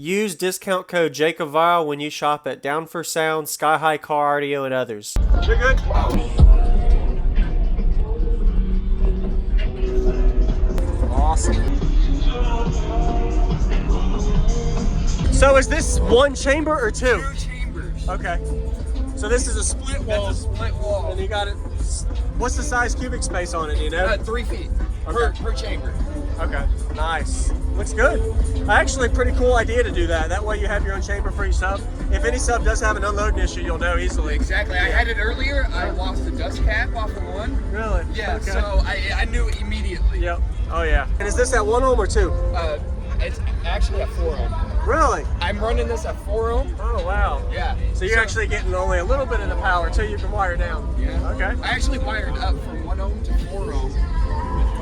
Use discount code JacobViral when you shop at Down for Sound, SkyHigh Car Audio, and others. You're good? Awesome. So is this one chamber or two? Two chambers. Okay. So this is a split wall. That's a split wall. And you got it. What's the size cubic space on it, do you know? 3 feet Okay. per chamber. Okay, nice. Looks good. Actually, pretty cool idea to do that. That way you have your own chamber for each sub. If any sub does have an unloading issue, you'll know easily. Exactly. I had it earlier. I lost the dust cap off of one. Really? Yeah, Okay. so I knew it immediately. Yep. Oh, yeah. And is this at 1 ohm or 2? It's actually at 4 ohm. Really? I'm running this at 4 ohm. Oh, wow. Yeah. So you're actually getting only a little bit of the power until you can wire down. Yeah. Okay. I actually wired up from 1 ohm to 4 ohm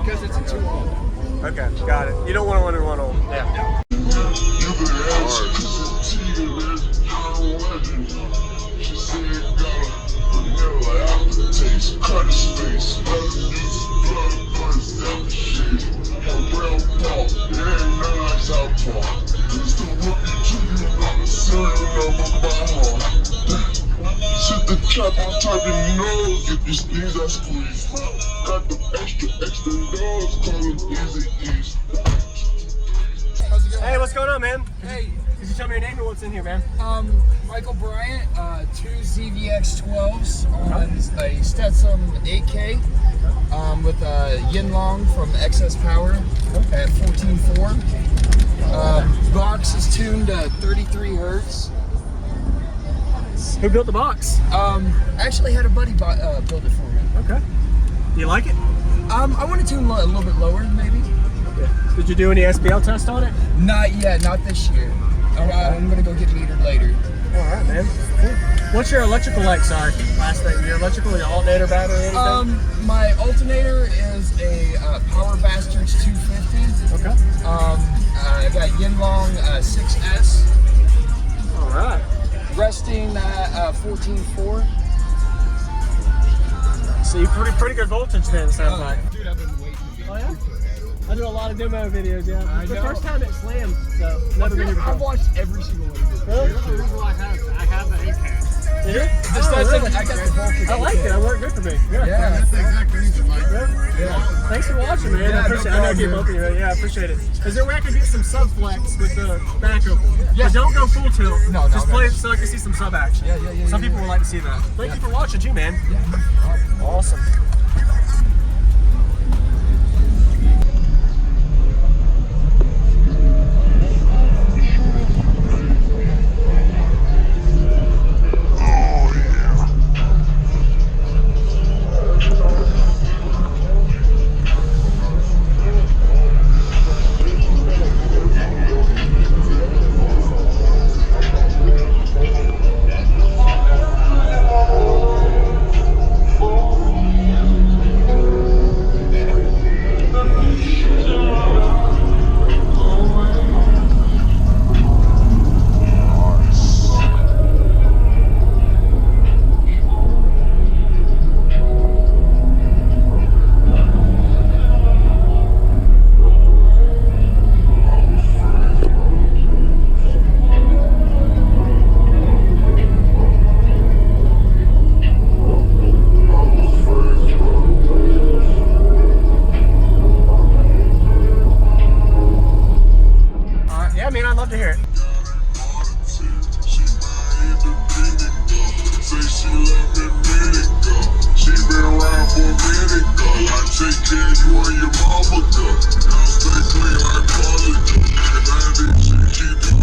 because it's a 2 ohm. Okay, got it. You don't want to run in 1 ohm. Yeah. Sit the trap on top your nose, if you sneeze I squeeze. Got the extra nose, call them easy ease. How's it going? Hey, what's going on, man? Hey, Could you tell me your name and what's in here, man? Michael Bryant, 2 ZVX12s on a Stetson 8K with a Yinlong from Excess Power at 14.4. Box is tuned to 33 hertz. Who built the box? I actually had a buddy build it for me. Okay. Do you like it? I want to tune a little bit lower, maybe. Yeah. Did you do any SPL test on it? Not yet, not this year. I'm gonna go get metered later. All right, man. Cool. What's your electrical like? Sorry, last thing. Your electrical, your alternator, battery, anything? My alternator is a Power Bastards 250. Okay. I got Yinlong 6S. All right. Resting at 14.4. So you pretty good voltage then, it sounds like. Dude, I've been waiting to be. Oh yeah? I do a lot of demo videos, yeah. I It's the know. first time it slammed, so never been here before. I've watched every single one of them. Really? I have the 8K. Did you? The Oh, Stetson, really? I got the Vulcan. I like it. It worked good for me. Yeah. Yeah. That's the exact reason, like, Yeah. Thanks for watching, man. Yeah, I appreciate it. I know I keep problem, helping you. Yeah, I appreciate it. Is there a way I can get some sub flex with the back open? Yeah. But don't go full tilt. No, Just no. play it so I can see some sub action. Yeah. Some people would like to see that. Thank you for watching too, man. Yeah. Awesome. Yeah, man, I'd love to hear it. Say she love me minute go. She been around for a minute go. I take care of you and your mama go. Stay clean like college. And I did shit keep up.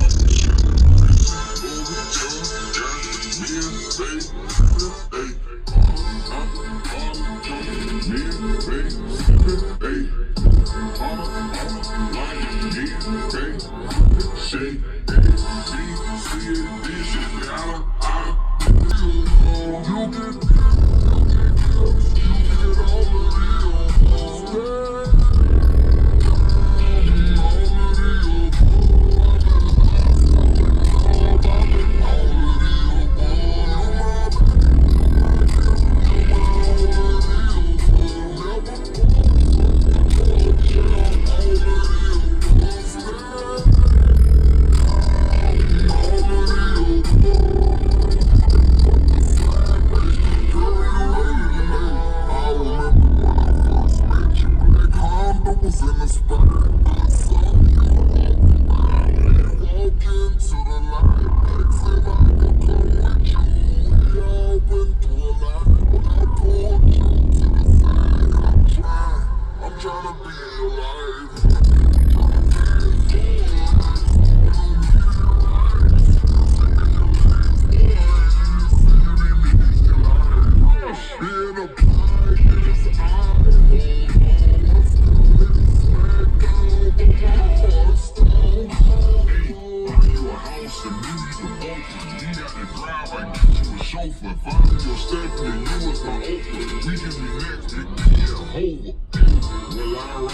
Will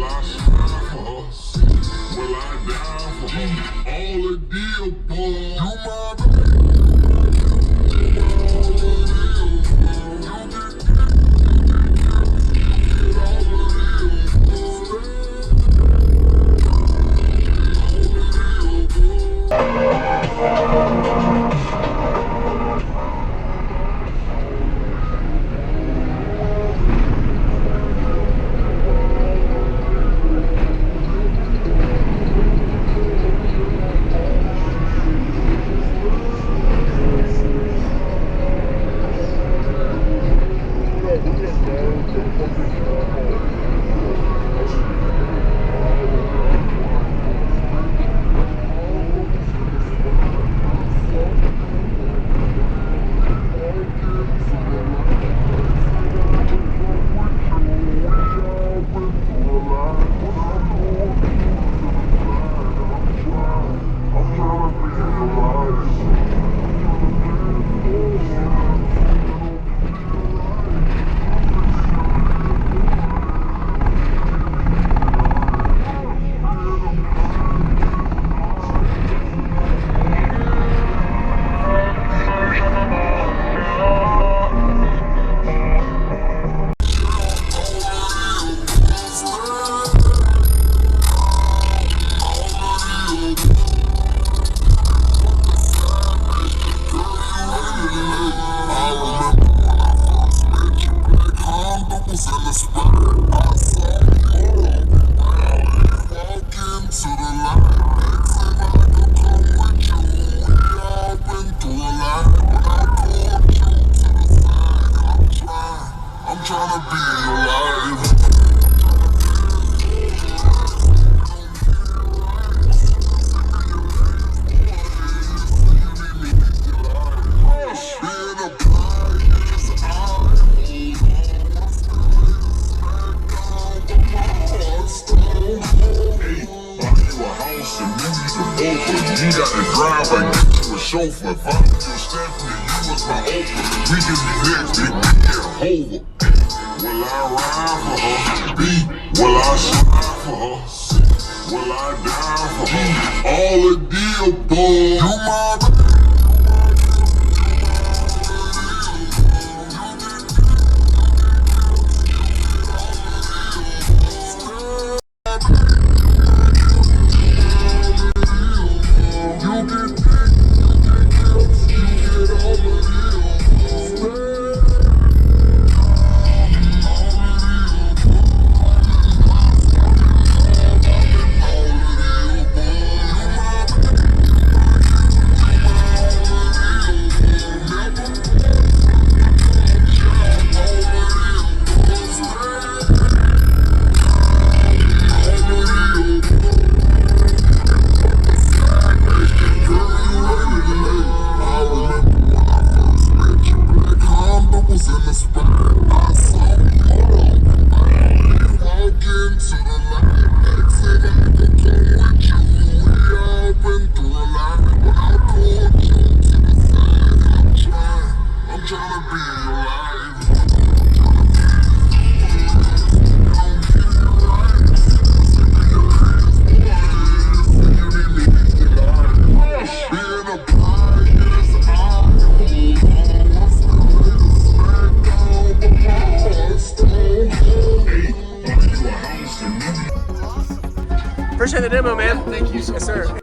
I slide for her? Will I die for her? All the deal, boy. You my baby. Chauffeur, if I'm your Stephanie, you was my Oprah. We can be next, big Jehovah. Will I ride for her? B, will I slide for her? Will I die for her? All the deal, boy. You my baby. Appreciate the demo, man. Thank you so Yes, sir.